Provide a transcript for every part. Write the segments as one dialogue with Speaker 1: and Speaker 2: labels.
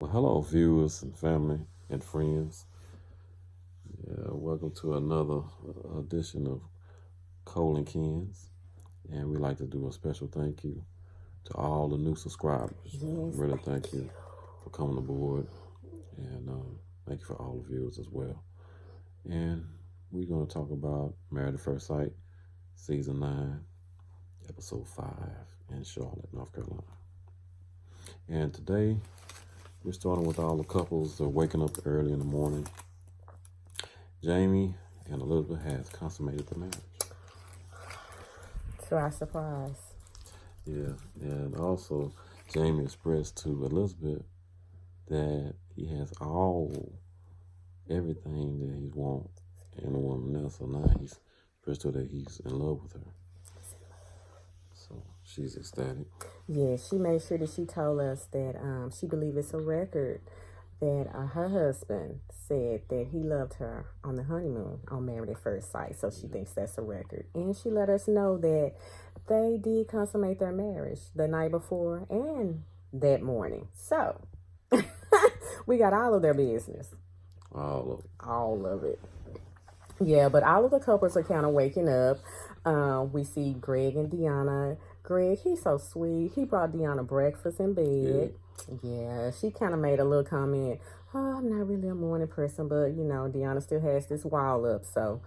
Speaker 1: Well, hello, viewers and family and friends. Welcome to another edition of Cole and Ken's. And we'd like to do a special thank you to all the new subscribers. Really thank you for coming aboard. And thank you for all the viewers as well. And we're going to talk about Married at First Sight, Season 9, Episode 5 in Charlotte, North Carolina. And today, we're starting with all the couples that are waking up early in the morning. Jamie and Elizabeth has consummated the marriage.
Speaker 2: To our surprise.
Speaker 1: Yeah, and also Jamie expressed to Elizabeth that he has everything that he wants in a woman now. So now he's expressed to her that he's in love with her. So she's ecstatic.
Speaker 2: Yeah, she made sure that she told us that she believed it's a record that her husband said that he loved her on the honeymoon on Married at First Sight. So she thinks that's a record. And she let us know that they did consummate their marriage the night before and that morning. So we got all of their business.
Speaker 1: All of it.
Speaker 2: All of it. Yeah, but all of the couples are kind of waking up. We see Greg and Deanna. Greg, he's so sweet. He brought Deanna breakfast in bed. Yeah, she kind of made a little comment. Oh, I'm not really a morning person, but, Deanna still has this wall up. So,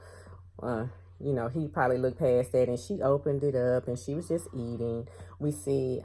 Speaker 2: he probably looked past that, and she opened it up, and she was just eating. We see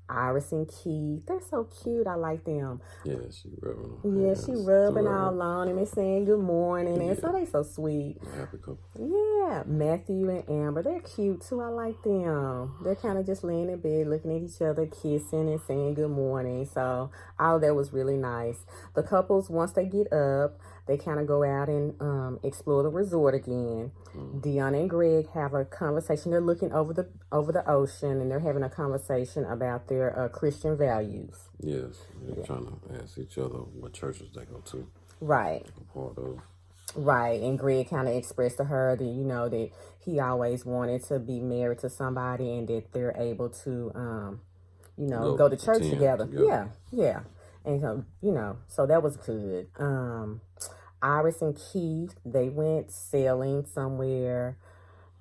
Speaker 2: Iris and Keith. They're so cute. I like them.
Speaker 1: Yeah, she rubbing.
Speaker 2: Yeah, she rubbing all on him and saying good morning. And so they so sweet.
Speaker 1: Happy couple.
Speaker 2: Yeah, Matthew and Amber, they're cute too. I like them. They're kind of just laying in bed, looking at each other, kissing and saying good morning. So all of that was really nice. The couples, once they get up, they kind of go out and explore the resort again. Deanna and Greg have a conversation. They're looking over the ocean, and they're having a conversation about their Christian values.
Speaker 1: Yes, they're trying to ask each other what churches they go to.
Speaker 2: Right.
Speaker 1: A part of.
Speaker 2: Right, and Greg kind of expressed to her that, that he always wanted to be married to somebody and that they're able to, go to church together. Yeah. And, so that was good. Iris and Keith, they went sailing somewhere.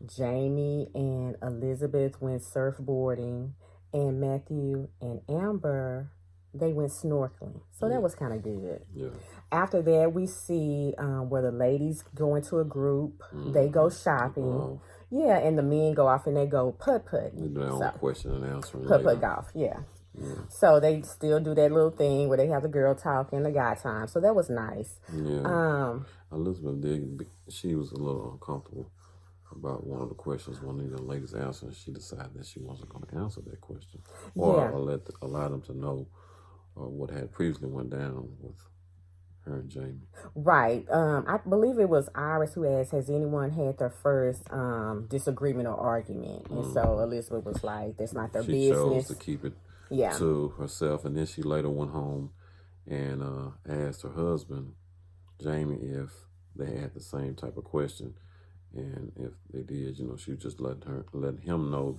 Speaker 2: Jamie and Elizabeth went surfboarding. And Matthew and Amber, they went snorkeling. So that was kind of good.
Speaker 1: Yeah.
Speaker 2: After that, we see where the ladies go into a group. They go shopping. Yeah, and the men go off and they go putt-putt.
Speaker 1: They do their own question and answer.
Speaker 2: Putt-putt golf, yeah. So they still do that little thing where they have the girl talk and the guy time. So that was nice.
Speaker 1: Yeah. Elizabeth she was a little uncomfortable about one of the questions one of the ladies answered, and she decided that she wasn't going to answer that question. Or allow them to know what had previously went down with her and Jamie.
Speaker 2: Right. I believe it was Iris who asked, has anyone had their first disagreement or argument? And so Elizabeth was like, that's not their business.
Speaker 1: She chose to keep it to herself, and then she later went home and asked her husband, Jamie, if they had the same type of question. And if they did, she just let him know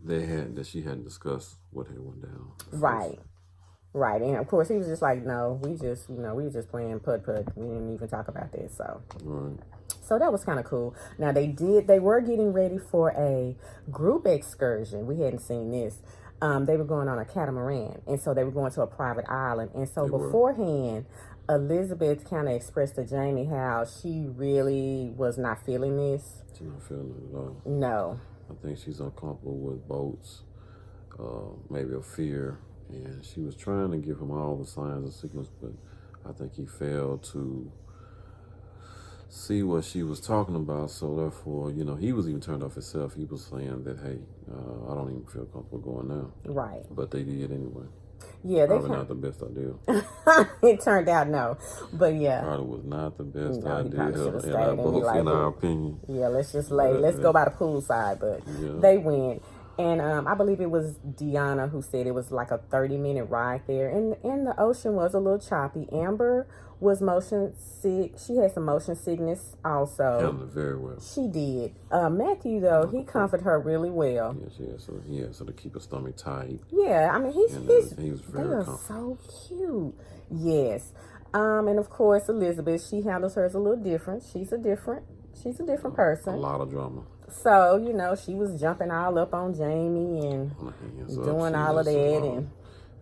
Speaker 1: that she hadn't discussed what had went down.
Speaker 2: Right. And of course he was just like, no, we were just playing putt-putt. We didn't even talk about that. So So that was kind of cool. Now they were getting ready for a group excursion. We hadn't seen this. They were going on a catamaran, and so they were going to a private island. And so beforehand, Elizabeth kind of expressed to Jamie how she really was not feeling this.
Speaker 1: She's not feeling it at all.
Speaker 2: No.
Speaker 1: I think she's uncomfortable with boats, maybe a fear. And she was trying to give him all the signs and signals, but I think he failed to see what she was talking about. So therefore, he was even turned off himself. He was saying that, hey, I don't even feel comfortable going now. Right. But they did anyway.
Speaker 2: Yeah,
Speaker 1: probably not the best idea.
Speaker 2: It turned out no, but yeah,
Speaker 1: probably was not the best idea
Speaker 2: in
Speaker 1: our opinion.
Speaker 2: Yeah, let's go by the poolside. But they went, And I believe it was Deanna who said it was like a 30-minute ride there. And the ocean was a little choppy. Amber was motion sick. She had some motion sickness also.
Speaker 1: Handled it very well.
Speaker 2: She did. Matthew, though, he comforted her really well.
Speaker 1: Yeah, so to keep her stomach tight.
Speaker 2: Yeah, I mean, he was
Speaker 1: very
Speaker 2: so cute. Yes. And of course, Elizabeth, she handles hers a little different. She's a different person.
Speaker 1: A lot of drama.
Speaker 2: So, she was jumping all up on Jamie and doing all of that. And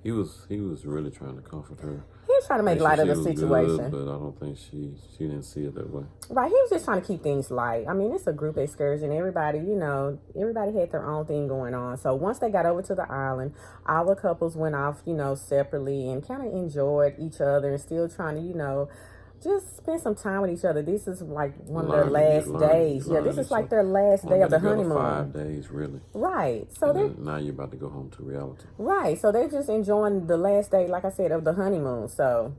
Speaker 1: he was really trying to comfort her.
Speaker 2: He was trying to make light of the situation.
Speaker 1: Good, but I don't think she didn't see it that way.
Speaker 2: Right. He was just trying to keep things light. I mean, it's a group excursion. Everybody, everybody had their own thing going on. So once they got over to the island, all the couples went off, separately and kind of enjoyed each other and still trying to, just spend some time with each other. This is like one of their last days. Yeah, this is like their last day of the honeymoon.
Speaker 1: 5 days, really.
Speaker 2: Right. So
Speaker 1: now you're about to go home to reality.
Speaker 2: Right. So they're just enjoying the last day, like I said, of the honeymoon. So,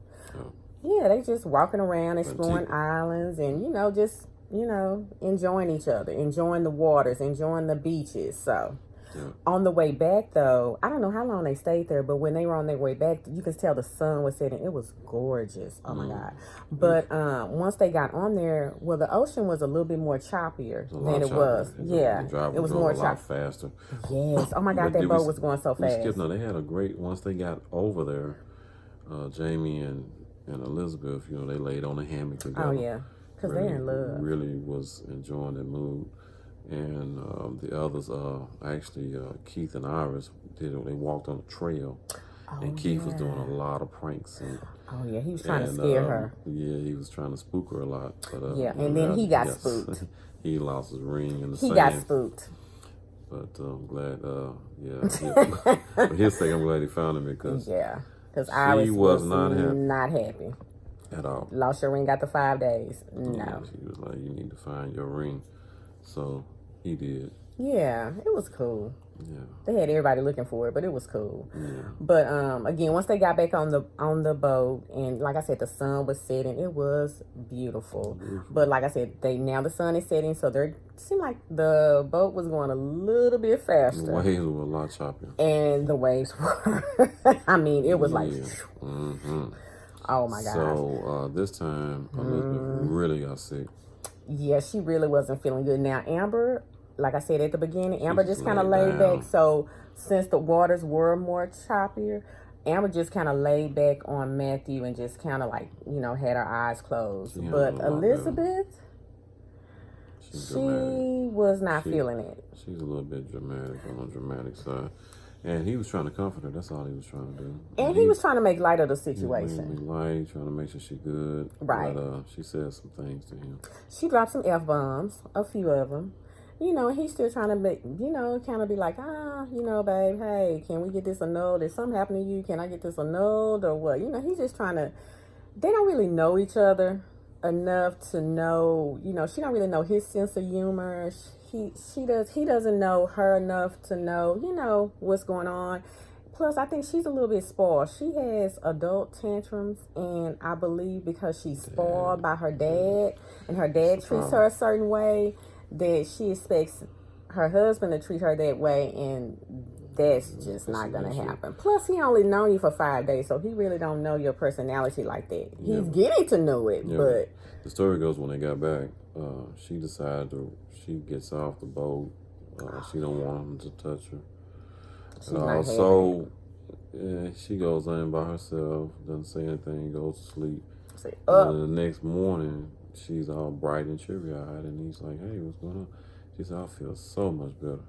Speaker 2: yeah, they just walking around, exploring islands and, just, enjoying each other, enjoying the waters, enjoying the beaches. So... Yeah. On the way back, though, I don't know how long they stayed there, but when they were on their way back, you could tell the sun was setting. It was gorgeous. Oh, my God. But once they got on there, well, the ocean was a little bit more choppier than it was. Yeah, it was more choppy.
Speaker 1: Faster.
Speaker 2: Yes. Oh, my God, that boat was going so fast.
Speaker 1: No, they had a great, once they got over there, Jamie and Elizabeth, they laid on a hammock together.
Speaker 2: Oh, yeah, because they're in love.
Speaker 1: Really was enjoying the mood. And the others, actually, Keith and Iris, they walked on a trail. And Keith was doing a lot of pranks.
Speaker 2: He was trying to scare her.
Speaker 1: Yeah, he was trying to spook her a lot. But,
Speaker 2: and then he got spooked.
Speaker 1: He lost his ring in the sand.
Speaker 2: He got spooked.
Speaker 1: But I'm glad, for his sake, I'm glad he found him because
Speaker 2: Iris was not happy.
Speaker 1: At all.
Speaker 2: Lost your ring after 5 days. No.
Speaker 1: Yeah, she was like, you need to find your ring. So he did.
Speaker 2: Yeah, it was cool.
Speaker 1: Yeah.
Speaker 2: They had everybody looking for it, but it was cool.
Speaker 1: Yeah.
Speaker 2: But again, once they got back on the boat, and like I said, the sun was setting. It was beautiful. But like I said, the sun is setting, so it seemed like the boat was going a little bit faster.
Speaker 1: The waves were a lot choppier.
Speaker 2: And the waves were. I mean, it was like.
Speaker 1: Mm-hmm.
Speaker 2: Oh my God.
Speaker 1: So this time, Elizabeth really got sick.
Speaker 2: Yeah, she really wasn't feeling good. Now, Amber, like I said at the beginning, Amber just kind of laid back. So, since the waters were more choppier, Amber just kind of laid back on Matthew and just kind of like, had her eyes closed. But Elizabeth, she was not feeling it.
Speaker 1: She's a little bit dramatic, on the dramatic side. And he was trying to comfort her. That's all he was trying to do.
Speaker 2: And he was trying to make light of the situation.
Speaker 1: Trying to make sure she's good.
Speaker 2: Right.
Speaker 1: But she said some things to him.
Speaker 2: She dropped some F-bombs, a few of them. He's still trying to make, kind of be like, babe, hey, can we get this annulled? If something happened to you, can I get this annulled or what? He's just trying to, they don't really know each other enough to know, she don't really know his sense of humor. He doesn't know her enough to know, what's going on. Plus, I think she's a little bit spoiled. She has adult tantrums, and I believe because she's spoiled by her dad, and her dad treats her a certain way, that she expects her husband to treat her that way, and that's just not going to happen. Plus, he only known you for 5 days, so he really don't know your personality like that. He's getting to know it, but...
Speaker 1: The story goes when they got back, she gets off the boat. She don't want him to touch her. So she goes in by herself, doesn't say anything, goes to sleep. And the next morning, she's all bright and cheery-eyed, and he's like, hey, what's going on? She said, I feel so much better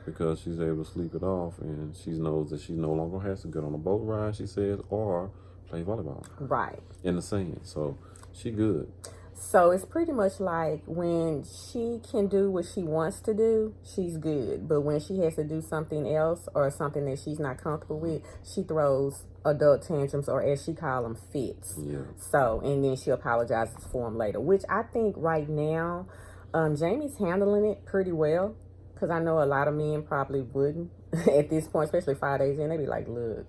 Speaker 1: because she's able to sleep it off, and she knows that she no longer has to get on a boat ride, she says, or play volleyball.
Speaker 2: Right.
Speaker 1: In the sand. So she good.
Speaker 2: So it's pretty much like when she can do what she wants to do, she's good. But when she has to do something else or something that she's not comfortable with, she throws adult tantrums, or as she calls them, fits.
Speaker 1: Yeah. So,
Speaker 2: and then she apologizes for them later, which I think right now, Jamie's handling it pretty well. Because I know a lot of men probably wouldn't at this point, especially 5 days in. They'd be like, look.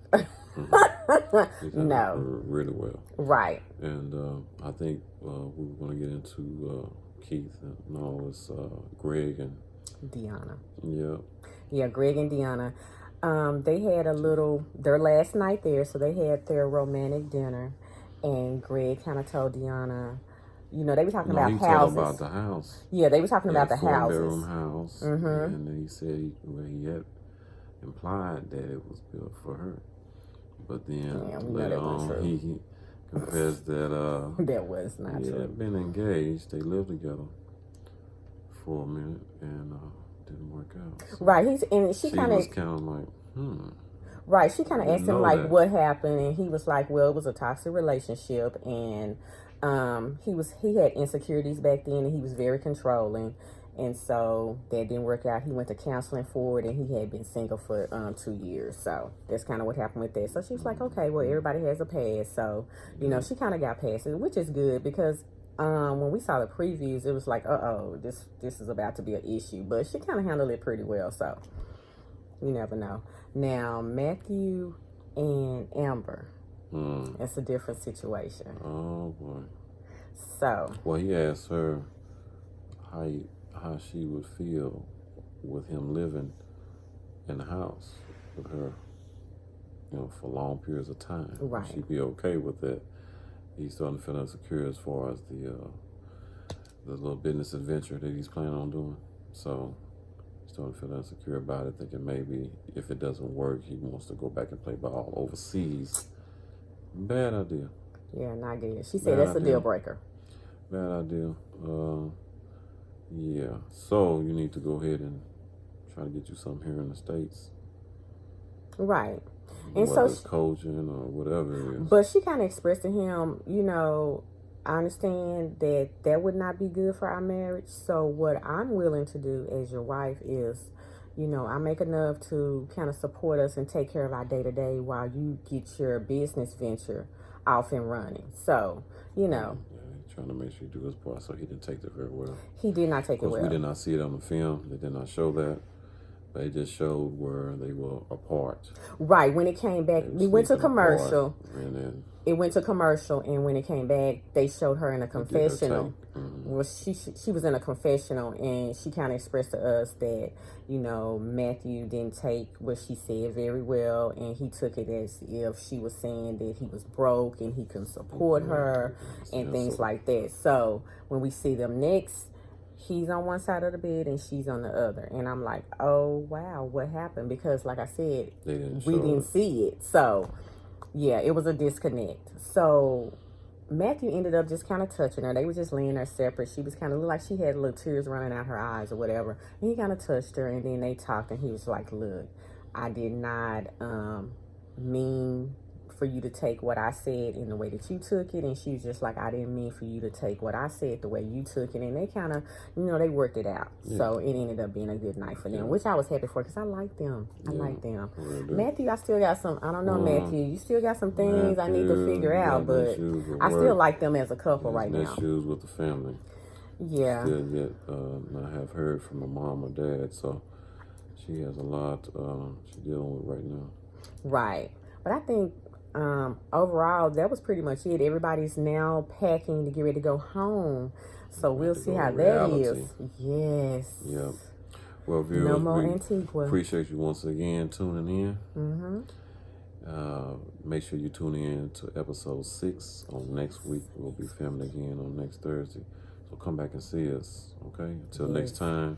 Speaker 2: No.
Speaker 1: Really well.
Speaker 2: Right.
Speaker 1: And I think we were going to get into Keith. No, it's Greg and
Speaker 2: Deanna.
Speaker 1: Yeah.
Speaker 2: Yeah, Greg and Deanna. They had their last night there, so they had their romantic dinner, and Greg kind of told Deanna, they were talking about
Speaker 1: he
Speaker 2: houses.
Speaker 1: Told about the house.
Speaker 2: Yeah, they were talking about the houses.
Speaker 1: 4-bedroom house, and then he said he had implied that it was built for her, but then later on he confessed that
Speaker 2: that was not true.
Speaker 1: They've been engaged. They lived together for a minute and didn't work out. So
Speaker 2: right. She
Speaker 1: kind of like,
Speaker 2: Right. She kind of asked him like what happened, and he was like, "Well, it was a toxic relationship, and he had insecurities back then, and he was very controlling, and so that didn't work out. He went to counseling for it, and he had been single for 2 years. So that's kind of what happened with that. So she was like, okay, well, everybody has a past, so she kind of got past it, which is good because when we saw the previews, it was like, this is about to be an issue, but she kind of handled it pretty well. So you never know. Now Matthew and Amber, it's a different situation.
Speaker 1: Oh boy.
Speaker 2: So
Speaker 1: well, he asked her how she would feel with him living in the house with her, for long periods of time.
Speaker 2: Right.
Speaker 1: She'd be okay with that. He's starting to feel insecure as far as the little business adventure that he's planning on doing. So he's starting to feel insecure about it, thinking maybe if it doesn't work, he wants to go back and play ball overseas. Bad idea.
Speaker 2: Yeah, not good. She said that's a deal breaker.
Speaker 1: Bad idea. Yeah. So you need to go ahead and try to get you something here in the States.
Speaker 2: Right.
Speaker 1: And whether it's coaching or whatever it is.
Speaker 2: But she kind of expressed to him, I understand that would not be good for our marriage. So what I'm willing to do as your wife is, I make enough to kind of support us and take care of our day-to-day while you get your business venture off and running. So,
Speaker 1: trying to make sure he do his part, so he didn't take it very well.
Speaker 2: He did not take it well.
Speaker 1: We did not see it on the film. They did not show that. They just showed where they were apart.
Speaker 2: Right. When it came back, we went to commercial.
Speaker 1: And then
Speaker 2: it went to commercial, and when it came back, they showed her in a confessional. Well, she was in a confessional, and she kind of expressed to us that, Matthew didn't take what she said very well, and he took it as if she was saying that he was broke and he couldn't support her and things like that. So when we see them next, he's on one side of the bed and she's on the other. And I'm like, oh, wow, what happened? Because like I said, we didn't see it. So, yeah, it was a disconnect. So Matthew ended up just kind of touching her. They were just laying there separate. She was kind of like she had little tears running out her eyes or whatever. And he kind of touched her, and then they talked, and he was like, look, I did not mean for you to take what I said in the way that you took it. And she was just like, I didn't mean for you to take what I said the way you took it. And they kind of, they worked it out. Yeah. So it ended up being a good night for them, which I was happy for because I like them. I like them. Matthew, I still got some, I don't know, Matthew, you still got some things I need to figure out, but I still like them as a couple right now.
Speaker 1: Issues with the family.
Speaker 2: Yeah.
Speaker 1: Still yet not have heard from her mom or dad, so she has a lot she's dealing with right now.
Speaker 2: Right. But I think overall, that was pretty much it. Everybody's now packing to get ready to go home. So we'll see how that is. Yes.
Speaker 1: Yep. Well, viewers,
Speaker 2: no more Antigua.
Speaker 1: Appreciate you once again tuning in. Make sure you tune in to episode 6 on next week. We'll be filming again on next Thursday. So come back and see us, okay? Until next time.